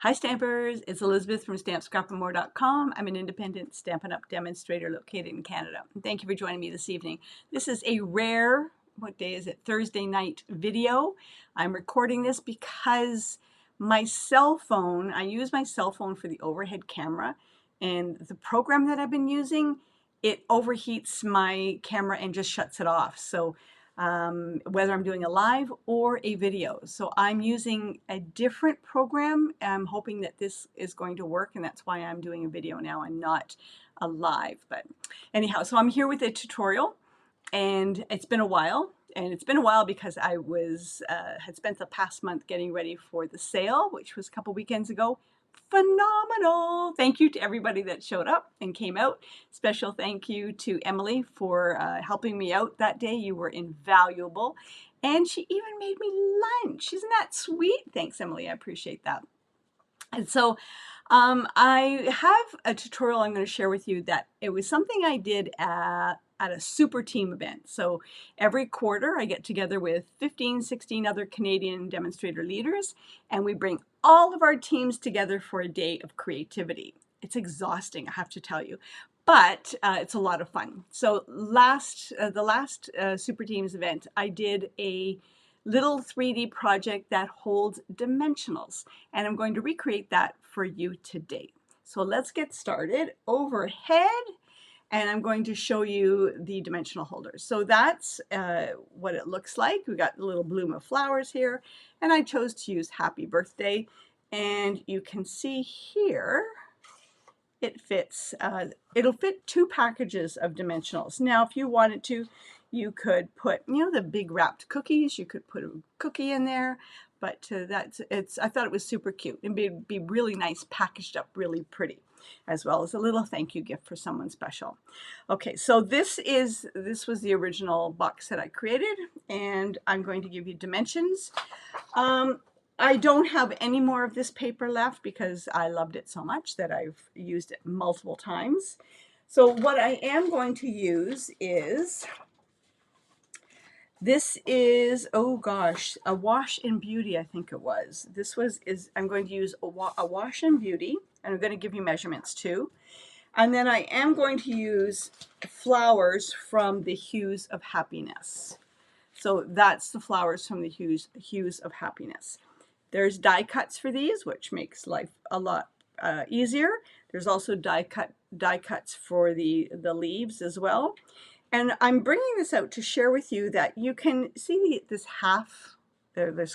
Hi Stampers, it's Elizabeth from StampScrapandMore.com. I'm an independent Stampin' Up! Demonstrator located in Canada. Thank you for joining me this evening. This is a rare, what day is it, Thursday night video. I'm recording this because my cell phone, I use my cell phone for the overhead camera, and the program that I've been using, it overheats my camera and just shuts it off. So whether I'm doing a live or a video. So I'm using a different program. I'm hoping that this is going to work, and that's why I'm doing a video now and not a live. But anyhow, so I'm here with a tutorial, and it's been a while. And it's been a while because I had spent the past month getting ready for the sale, which was a couple weekends ago. Phenomenal. Thank you to everybody that showed up and came out. Special thank you to Emily for helping me out that day. You were invaluable. And she even made me lunch. Isn't that sweet? Thanks, Emily. I appreciate that. And so I have a tutorial I'm going to share with you that it was something I did at a super team event. So every quarter I get together with 15, 16 other Canadian demonstrator leaders, and we bring all of our teams together for a day of creativity. It's exhausting, I have to tell you, but it's a lot of fun. So the last Super Teams event, I did a little 3D project that holds dimensionals, and I'm going to recreate that for you today. So let's get started. Overhead, and I'm going to show you the dimensional holders. So that's what it looks like. We got a little bloom of flowers here, and I chose to use Happy Birthday, and you can see here it fits, it'll fit 2 packages of dimensionals. Now, if you wanted to, you could put, the big wrapped cookies. You could put a cookie in there, but I thought it was super cute. It'd be really nice, packaged up really pretty, as well as a little thank you gift for someone special. Okay, so this was the original box that I created, and I'm going to give you dimensions. I don't have any more of this paper left because I loved it so much that I've used it multiple times. So what I am going to use is, this is, oh gosh, a Wash and Beauty, I think it was. I'm going to use a Wash and Beauty, and I'm going to give you measurements too. And then I am going to use flowers from the Hues of Happiness. So that's the flowers from the Hues of Happiness. There's die cuts for these, which makes life a lot easier. There's also die cuts for the leaves as well. And I'm bringing this out to share with you that you can see this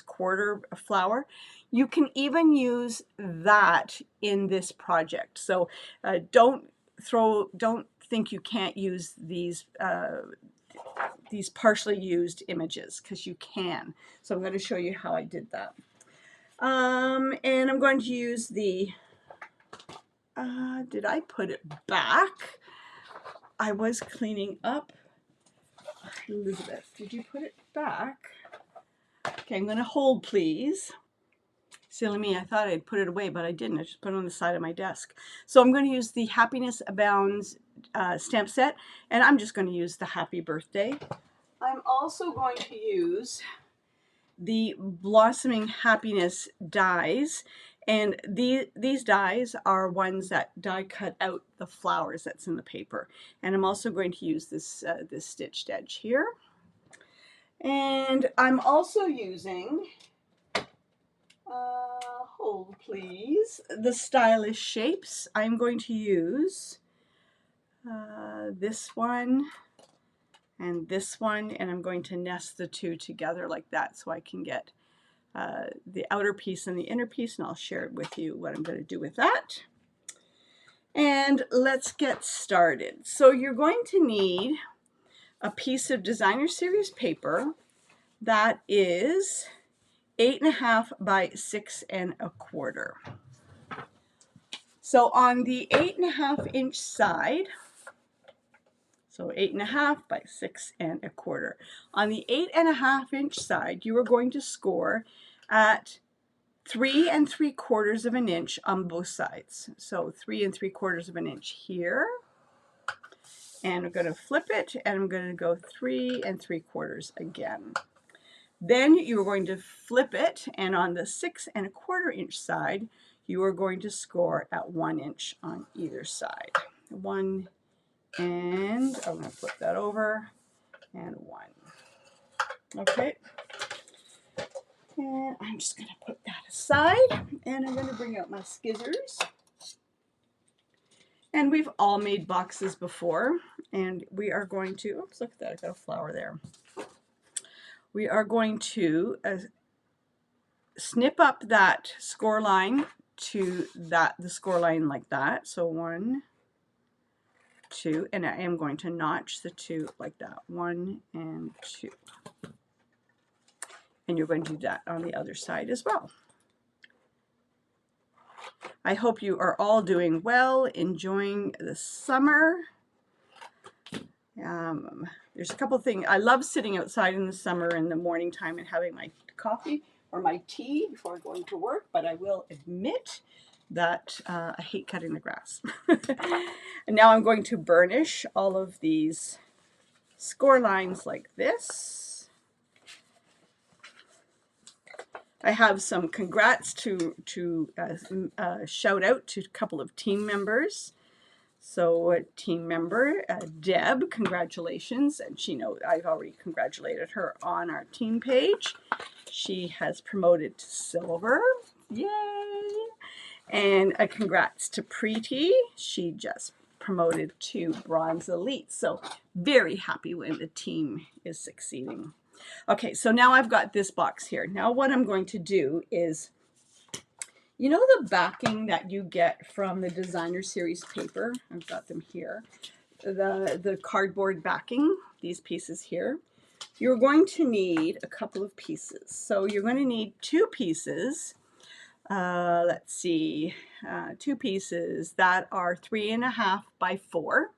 quarter flower. You can even use that in this project. So don't think you can't use these partially used images, because you can. So I'm going to show you how I did that. And I'm going to use the, did I put it back? I was cleaning up. Elizabeth, did you put it back? Okay, I'm going to hold, please. Silly me, I thought I'd put it away, but I didn't. I just put it on the side of my desk. So I'm going to use the Happiness Abounds stamp set, and I'm just going to use the Happy Birthday. I'm also going to use the Blossoming Happiness dies, and these dies are ones that die cut out the flowers that's in the paper. And I'm also going to use this stitched edge here, and I'm also using hold please, the Stylish Shapes. I'm going to use this one and this one, and I'm going to nest the two together like that so I can get the outer piece and the inner piece, and I'll share it with you what I'm going to do with that. And let's get started. So you're going to need a piece of Designer Series paper that is 8.5 by 6 1/4. So on the 8.5 inch side, so 8.5 by 6 1/4. On the 8.5 inch side, you are going to score at 3 3/4 of an inch on both sides. So 3 3/4 of an inch here, and I'm going to flip it, and I'm going to go 3 3/4 again. Then you're going to flip it, and on the 6 1/4 inch side, you are going to score at 1 inch on either side. 1, and I'm going to flip that over, and 1. Okay. And I'm just going to put that aside, and I'm going to bring out my scissors. And we've all made boxes before, and we are going to, oops, look at that, I got a flower there. We are going to snip up that score line to the score line like that. So 1, 2, and I am going to notch the 2 like that. 1 and 2. And you're going to do that on the other side as well. I hope you are all doing well, enjoying the summer. There's a couple things. I love sitting outside in the summer in the morning time and having my coffee or my tea before going to work, but I will admit that I hate cutting the grass. And now I'm going to burnish all of these score lines like this. I have some congrats to shout out to a couple of team members. So team member Deb, congratulations, and she knows I've already congratulated her on our team page. She has promoted to silver, yay! And a congrats to Preeti, she just promoted to bronze elite. So very happy when the team is succeeding. Okay, so now I've got this box here. Now what I'm going to do is, you know the backing that you get from the designer series paper? I've got them here. The cardboard backing, these pieces here. You're going to need a couple of pieces. So you're going to need 2 pieces. Let's see, 2 pieces that are 3.5 by 4.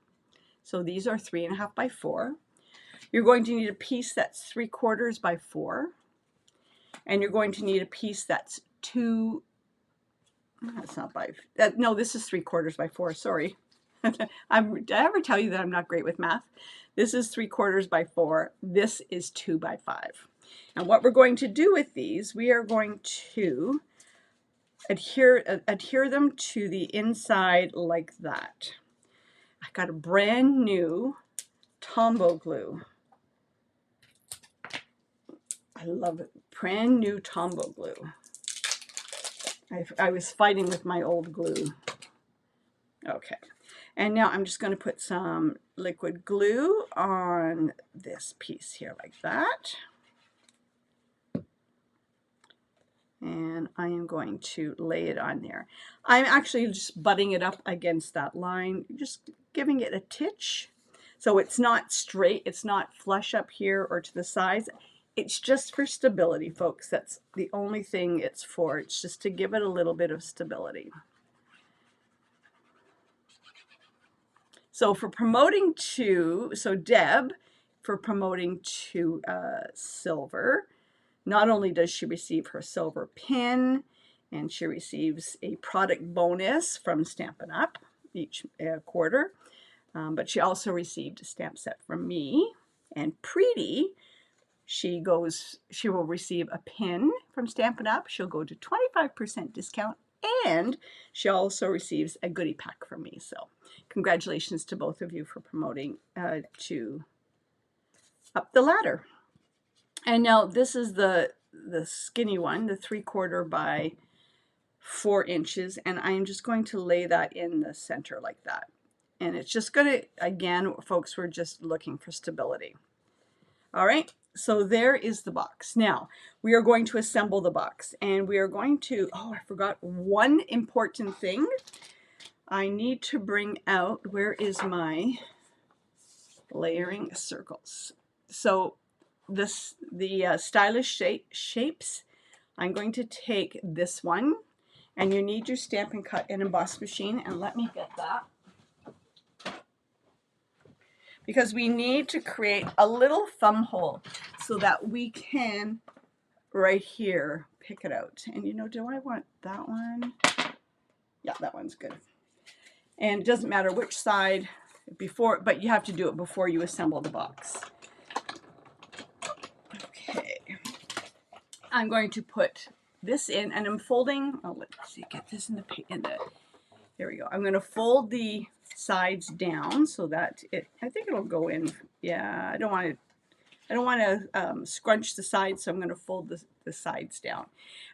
So these are 3.5 by 4. You're going to need a piece that's 3/4 by 4. And you're going to need a piece that's 2. That's not by, no, this is 3/4 by 4, sorry. Did I ever tell you that I'm not great with math? This is 3/4 by 4. This is 2 by 5. And what we're going to do with these, we are going to adhere them to the inside like that. I got a brand new Tombow glue. I love it. Brand new Tombow glue. I was fighting with my old glue. Okay. And now I'm just going to put some liquid glue on this piece here like that. And I am going to lay it on there. I'm actually just butting it up against that line, just giving it a titch. So it's not straight, it's not flush up here or to the sides. It's just for stability, folks. That's the only thing it's for. It's just to give it a little bit of stability. So for promoting to, Deb, for promoting to silver, not only does she receive her silver pin, and she receives a product bonus from Stampin' Up! Each quarter, but she also received a stamp set from me. And Preeti, she will receive a pin from Stampin' Up! She'll go to 25% discount, and she also receives a goodie pack from me. So congratulations to both of you for promoting to up the ladder. And now this is the skinny one, the 3/4 by 4 inches, and I am just going to lay that in the center like that. And it's just going to, again, folks, we're just looking for stability. All right, so there is the box. Now we are going to assemble the box, and we are going to, oh, I forgot one important thing. I need to bring out, where is my layering circles? So the stylish shapes, I'm going to take this one, and you need your Stampin' Cut and Emboss machine, and let me get that. Because we need to create a little thumb hole so that we can, right here, pick it out. And you know, do I want that one? Yeah, that one's good. And it doesn't matter which side before, but you have to do it before you assemble the box. Okay. I'm going to put this in, and I'm folding, oh, let's see, get this in the, there we go. I'm going to fold the sides down so that I think it'll go in. Yeah, I don't want to scrunch the sides, so I'm going to fold the sides down.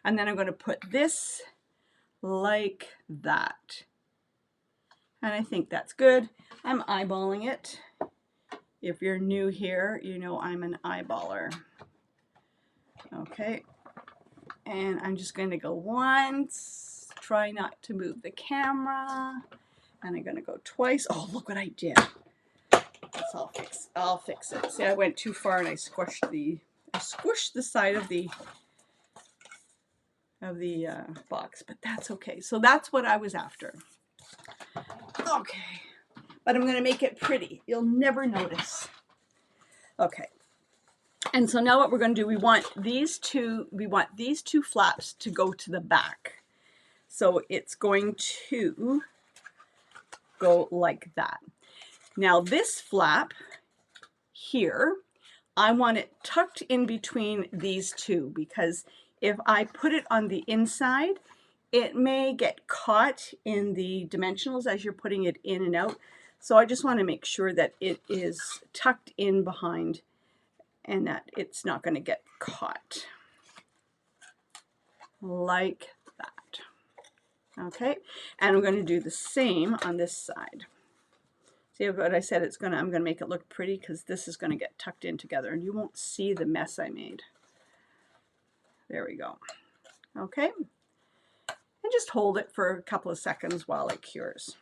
And then I'm going to put this like that. And I think that's good. I'm eyeballing it. If you're new here, you know I'm an eyeballer. Okay. And I'm just going to go once. Try not to move the camera. And I'm going to go twice. Oh, look what I did. I'll fix it. See, I went too far and I squished the side of the box, but that's okay. So that's what I was after. Okay, but I'm going to make it pretty. You'll never notice. Okay, and so now what we're going to do, we want these two flaps to go to the back. So it's going to go like that. Now this flap here, I want it tucked in between these two, because if I put it on the inside, it may get caught in the dimensionals as you're putting it in and out. So I just want to make sure that it is tucked in behind and that it's not going to get caught. Like that. Okay, and I'm going to do the same on this side. See what I said? I'm going to make it look pretty, because this is going to get tucked in together and you won't see the mess I made. There we go. Okay. And just hold it for a couple of seconds while it cures.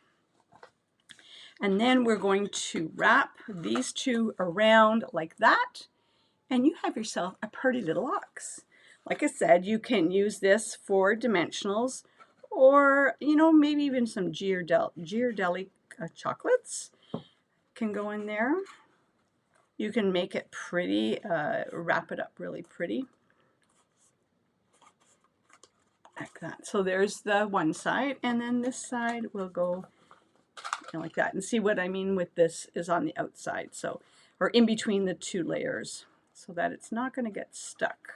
And then we're going to wrap these two around like that, and you have yourself a pretty little ox. Like I said, you can use this for dimensionals, or, you know, maybe even some Ghirardelli chocolates can go in there. You can make it pretty, wrap it up really pretty. Like that. So there's the one side, and then this side will go like that. And see what I mean with this is on the outside, so, or in between the two layers, so that it's not going to get stuck.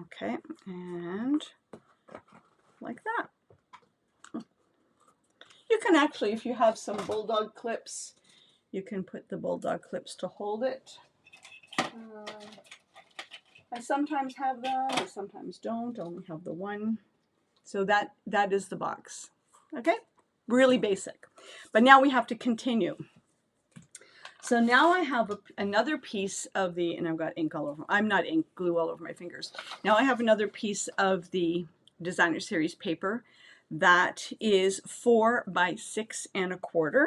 Okay, and like that. You can actually, if you have some bulldog clips, you can put the bulldog clips to hold it. I sometimes have them, I sometimes don't. I only have the one. So that is the box. Okay, really basic. But now we have to continue. So now I have another piece of the, and I've got ink all over, I'm not ink, glue all over my fingers. Now I have another piece of the Designer Series paper that is 4 by 6 1/4.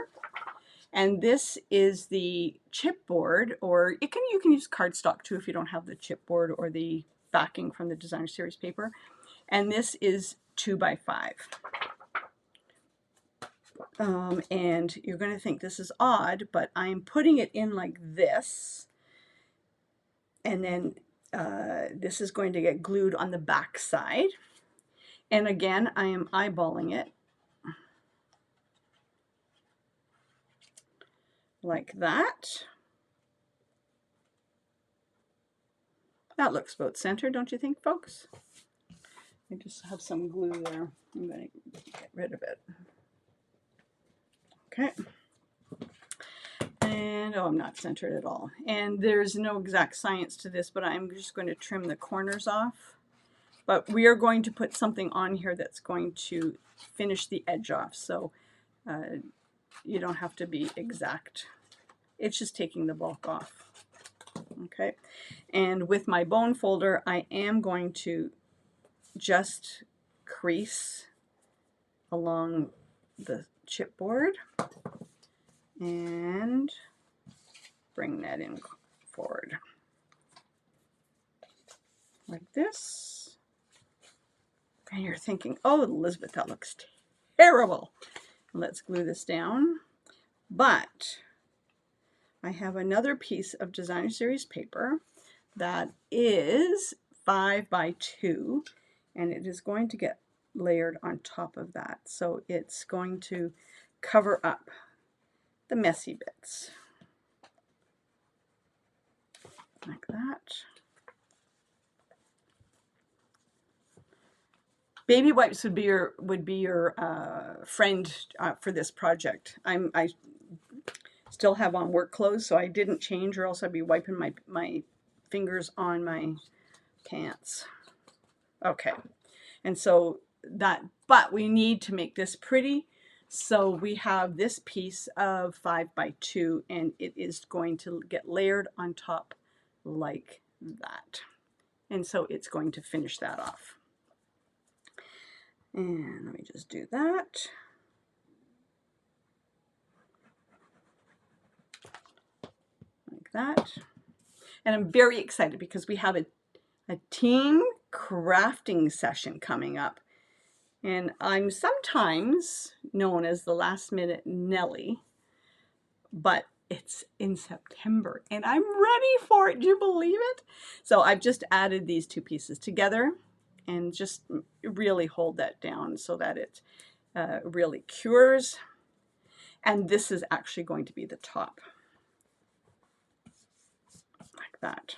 And this is the chipboard, or you can use cardstock too if you don't have the chipboard or the backing from the Designer Series paper. And this is 2 by 5. And you're going to think this is odd, but I'm putting it in like this, and then this is going to get glued on the back side. And again, I am eyeballing it like that. That looks about center, don't you think, folks? I just have some glue there. I'm going to get rid of it. Okay. And oh, I'm not centered at all. And there's no exact science to this, but I'm just going to trim the corners off. But we are going to put something on here that's going to finish the edge off. So you don't have to be exact. It's just taking the bulk off. Okay. And with my bone folder, I am going to just crease along the chipboard and bring that in forward like this. And you're thinking, oh, Elizabeth, that looks terrible. Let's glue this down. But I have another piece of Designer Series paper that is 5 by 2, and it is going to get layered on top of that. So it's going to cover up the messy bits. Like that. Baby wipes would be your friend for this project. I still have on work clothes, so I didn't change, or else I'd be wiping my fingers on my pants. Okay, and so that, but we need to make this pretty, so we have this piece of 5 by 2, and it is going to get layered on top like that, and so it's going to finish that off. And let me just do that. Like that. And I'm very excited because we have a team crafting session coming up. And I'm sometimes known as the last minute Nellie, but it's in September and I'm ready for it. Do you believe it? So I've just added these two pieces together and just really hold that down so that it really cures. And this is actually going to be the top. Like that.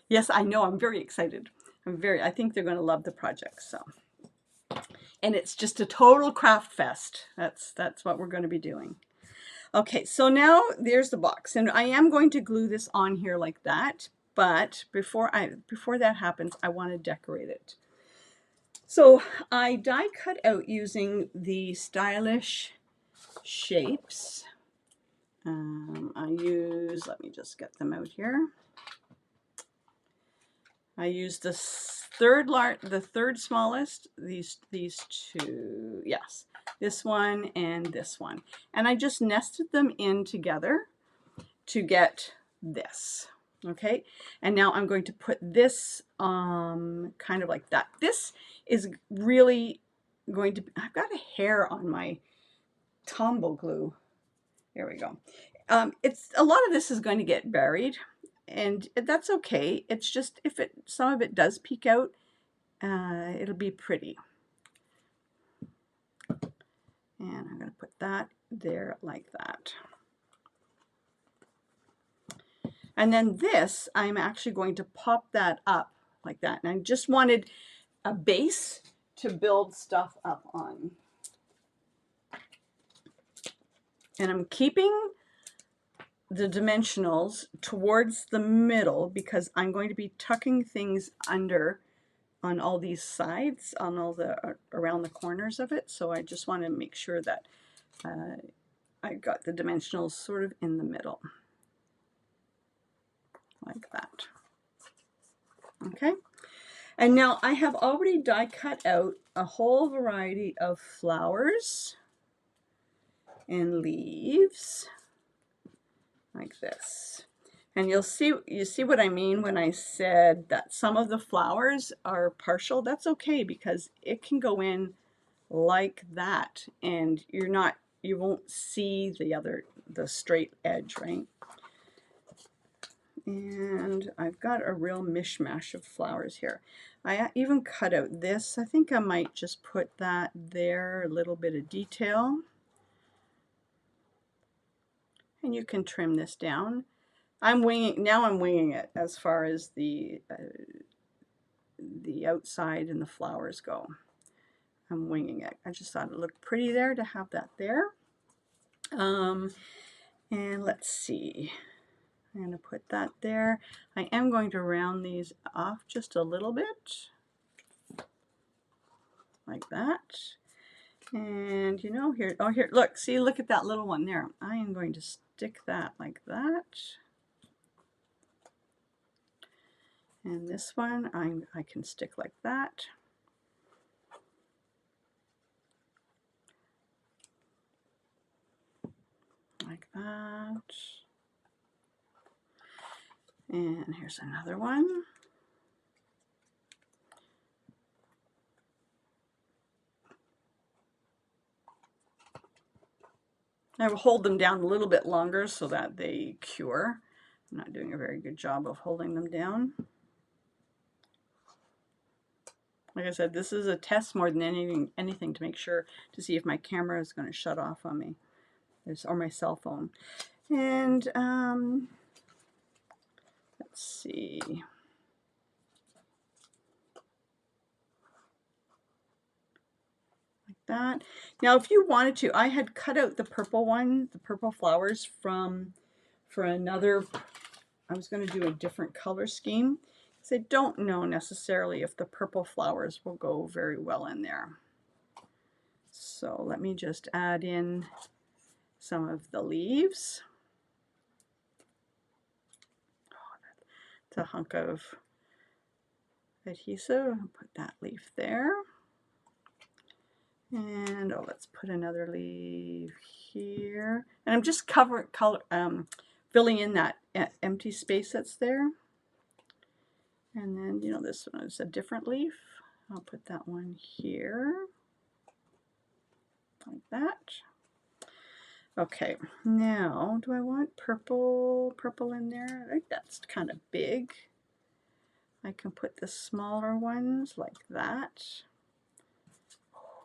Yes, I know, I'm very excited. I think they're going to love the project. So, and it's just a total craft fest. That's what we're going to be doing. Okay, so now there's the box, and I am going to glue this on here like that. But before that happens, I want to decorate it. So I die cut out using the Stylish Shapes. Let me just get them out here. I use the third smallest, these two, yes, this one and this one. And I just nested them in together to get this, okay? And now I'm going to put this kind of like that. This is really going to, I've got a hair on my Tombow glue. There we go. A lot of this is going to get buried, and that's okay. It's just if some of it does peek out, it'll be pretty. And I'm going to put that there like that. And then this, I'm actually going to pop that up like that. And I just wanted a base to build stuff up on. And I'm keeping the dimensionals towards the middle because I'm going to be tucking things under on all these sides, on all the around the corners of it. So I just want to make sure that I got the dimensionals sort of in the middle, like that. Okay, and now I have already die cut out a whole variety of flowers and leaves like this. And you see what I mean when I said that some of the flowers are partial. That's okay because it can go in like that, and you won't see the straight edge, right? And I've got a real mishmash of flowers here. I even cut out this. I think I might just put that there, a little bit of detail. And you can trim this down. I'm winging it as far as the outside and the flowers go. I'm winging it. I just thought it looked pretty there to have that there. And let's see. I'm going to put that there. I am going to round these off just a little bit, like that. And you know, here, oh here, look, see, look at that little one there. I am going to stick that like that. And this one, I can stick like that. Like that. And here's another one. I will hold them down a little bit longer so that they cure. I'm not doing a very good job of holding them down. Like I said, this is a test more than anything to make sure to see if my camera is going to shut off on me. or my cell phone. And let's see. Like that. Now, if you wanted to, I had cut out the purple one, the purple flowers for another. I was going to do a different color scheme because I don't know necessarily if the purple flowers will go very well in there. So let me just add in some of the leaves. It's a hunk of adhesive. I'll put that leaf there. And let's put another leaf here. And I'm just filling in that empty space that's there. And then, you know, this one is a different leaf. I'll put that one here, like that. Okay, now, do I want purple in there? I think that's kind of big. I can put the smaller ones like that.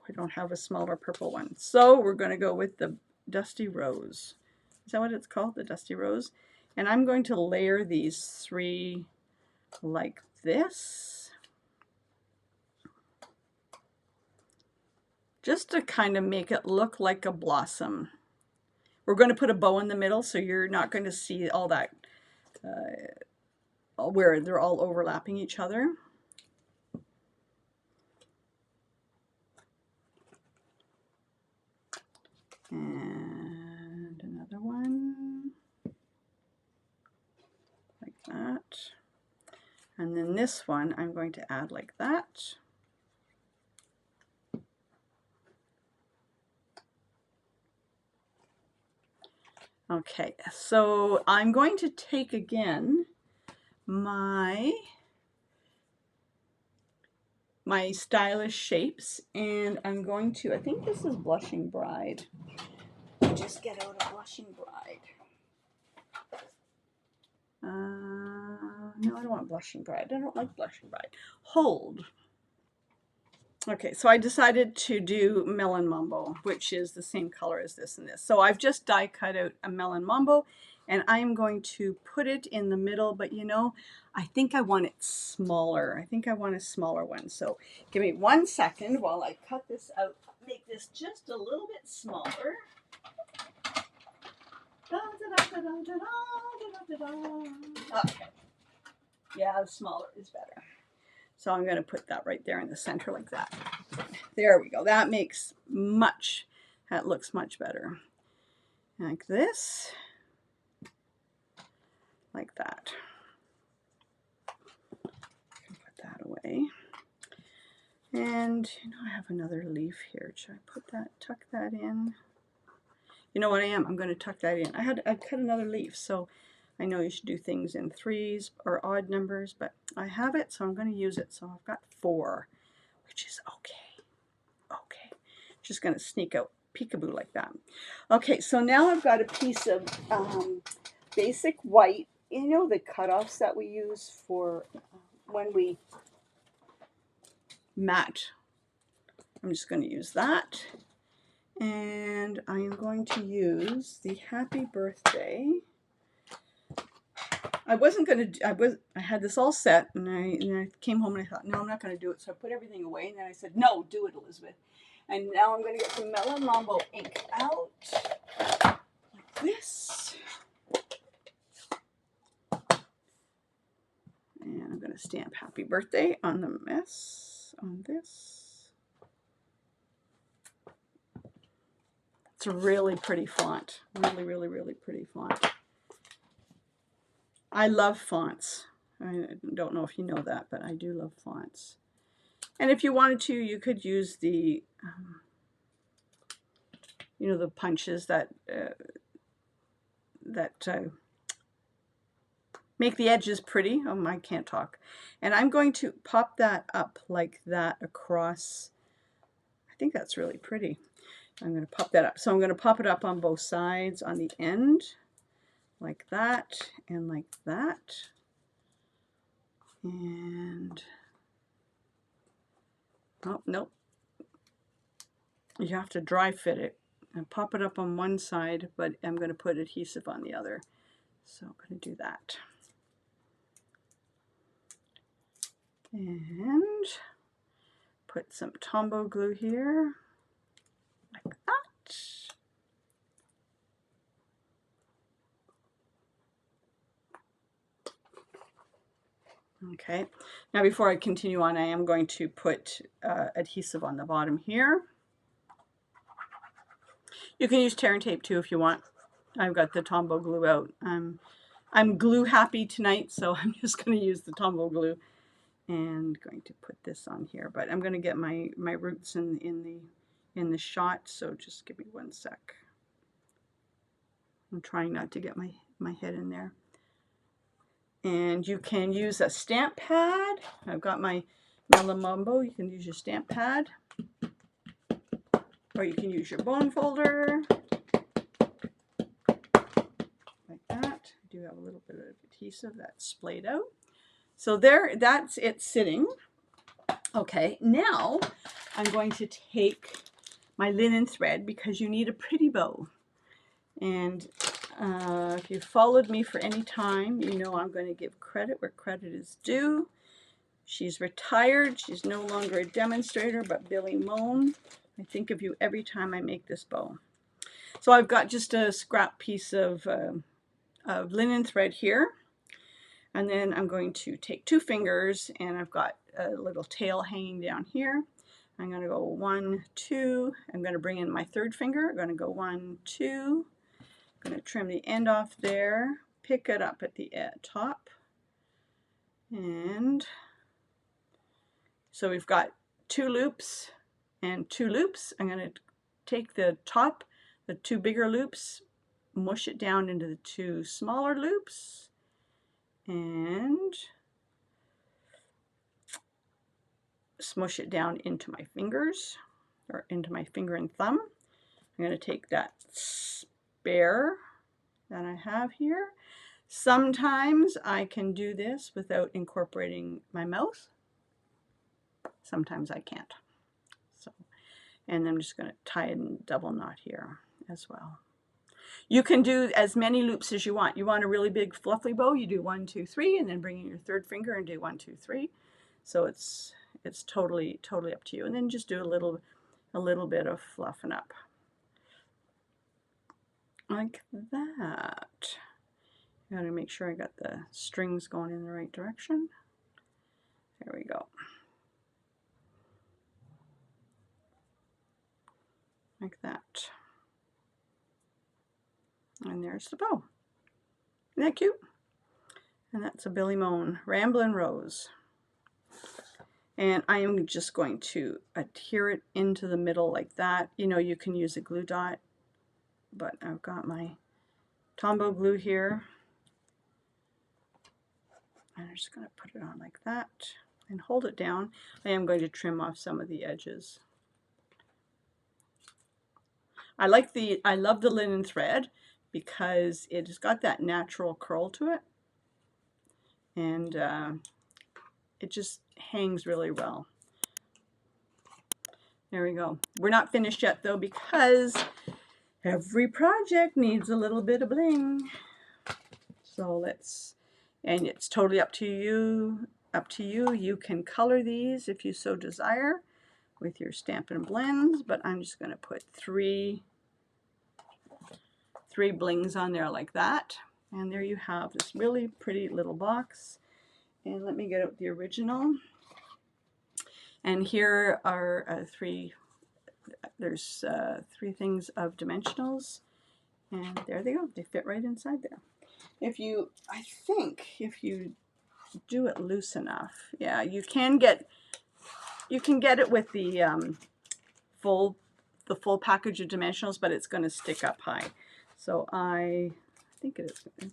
I don't have a smaller purple one. So we're going to go with the Dusty Rose. Is that what it's called? The Dusty Rose? And I'm going to layer these 3 like this. Just to kind of make it look like a blossom. We're going to put a bow in the middle, so you're not going to see all that where they're all overlapping each other. And another one like that. And then this one I'm going to add like that. Okay, so I'm going to take again my stylish shapes, and I'm going to, I think this is Blushing Bride. Just get out a Blushing Bride. No, I don't want Blushing Bride. I don't like Blushing Bride. Hold. Okay, so I decided to do Melon Mambo, which is the same color as this and this. So I've just die cut out a Melon Mambo, and I'm going to put it in the middle, but you know, I think I want it smaller. I think I want a smaller one. So give me 1 second while I cut this out, make this just a little bit smaller. Okay. Yeah, the smaller is better. So I'm going to put that right there in the center like that. There we go. That looks much better. Like this. Like that. Put that away. And you know, I have another leaf here. Should I tuck that in? You know what I am? I'm going to tuck that in. I cut another leaf, so I know you should do things in 3s or odd numbers, but I have it, so I'm going to use it. So I've got 4, which is okay. Okay. Just going to sneak out peekaboo like that. Okay, so now I've got a piece of basic white. You know the cutoffs that we use for when we mat. I'm just going to use that. And I am going to use the Happy Birthday. I wasn't going to, I had this all set, and I came home and I thought, no, I'm not going to do it. So I put everything away, and then I said, no, do it, Elizabeth. And now I'm going to get some Melon Mambo ink out, like this. And I'm going to stamp Happy Birthday on the mess, on this. It's a really pretty font. Really, really, really pretty font. I love fonts. I don't know if you know that, but I do love fonts. And if you wanted to, you could use the, you know, the punches that make the edges pretty. Oh, I can't talk. And I'm going to pop that up like that across. I think that's really pretty. I'm going to pop that up. So I'm going to pop it up on both sides on the end, like that and like that. And, oh, nope. You have to dry fit it. and pop it up on one side, but I'm going to put adhesive on the other. So I'm going to do that. And put some Tombow glue here, like that. Okay, now before I continue on, I am going to put adhesive on the bottom here. You can use tear and tape too if you want. I've got the Tombow glue out. I'm glue happy tonight, so I'm just going to use the Tombow glue and going to put this on here. But I'm going to get my roots in the shot, so just give me one sec. I'm trying not to get my head in there. And you can use a stamp pad. I've got my Melamumbo. You can use your stamp pad, or you can use your bone folder. Like that. I do have a little bit of adhesive that's splayed out. So there, that's it sitting. Okay, now I'm going to take my linen thread, because you need a pretty bow. And if you followed me for any time, you know I'm going to give credit where credit is due. She's retired. She's no longer a demonstrator, but Billy Moan. I think of you every time I make this bow. So I've got just a scrap piece of linen thread here. And then I'm going to take 2 fingers, and I've got a little tail hanging down here. I'm going to go 1, 2. I'm going to bring in my 3rd finger. I'm going to go 1, 2. I'm going to trim the end off there, pick it up at the top. And so we've got 2 loops and 2 loops. I'm going to take the top, the 2 bigger loops, mush it down into the 2 smaller loops, and smush it down into my fingers, or into my finger and thumb. I'm going to take that spare that I have here. Sometimes I can do this without incorporating my mouth. Sometimes I can't. So, and I'm just going to tie it in double knot here as well. You can do as many loops as you want. You want a really big fluffy bow, you do 1, 2, 3, and then bring in your 3rd finger and do 1, 2, 3. So it's totally up to you. And then just do a little bit of fluffing up. Like that. Got to make sure I got the strings going in the right direction. There we go. Like that. And there's the bow. Isn't that cute? And that's a Billy Moan Ramblin' Rose. And I am just going to adhere it into the middle like that. You know, you can use a glue dot, but I've got my Tombow glue here. And I'm just going to put it on like that and hold it down. I am going to trim off some of the edges. I love the linen thread because it has got that natural curl to it, and it just hangs really well. There we go. We're not finished yet though, because every project needs a little bit of bling. So and it's totally up to you. You can color these if you so desire with your Stampin' Blends, but I'm just going to put three blings on there like that. And there you have this really pretty little box. And let me get out the original. And here are there's 3 things of dimensionals. And there they go. They fit right inside there. I think if you do it loose enough, yeah, you can get it with the full package of dimensionals, but it's going to stick up high. So I think it is.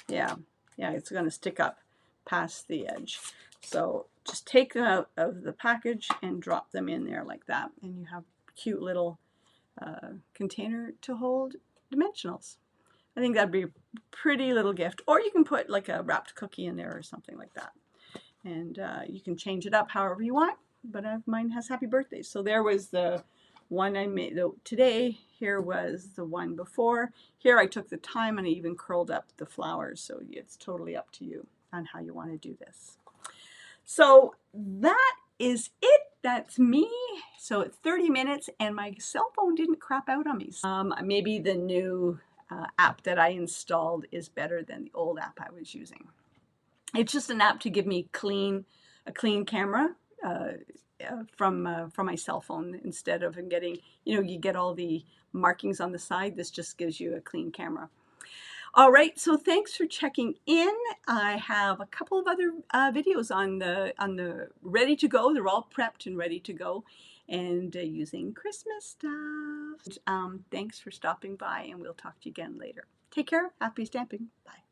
Yeah, it's going to stick up past the edge. So just take them out of the package and drop them in there like that, and you have a cute little container to hold dimensionals. I think that'd be a pretty little gift. Or you can put like a wrapped cookie in there or something like that. And you can change it up however you want. But mine has happy birthday. So there was the one I made today. Here was the one before. Here I took the time and I even curled up the flowers. So it's totally up to you on how you want to do this. So that is it. That's me. So it's 30 minutes and my cell phone didn't crap out on me. Maybe the new app that I installed is better than the old app I was using. It's just an app to give me a clean camera from my cell phone, instead of getting, you get all the markings on the side. This just gives you a clean camera. All right, so thanks for checking in. I have a couple of other videos on the ready to go. They're all prepped and ready to go, and using Christmas stuff. Thanks for stopping by, and we'll talk to you again later. Take care. Happy stamping. Bye.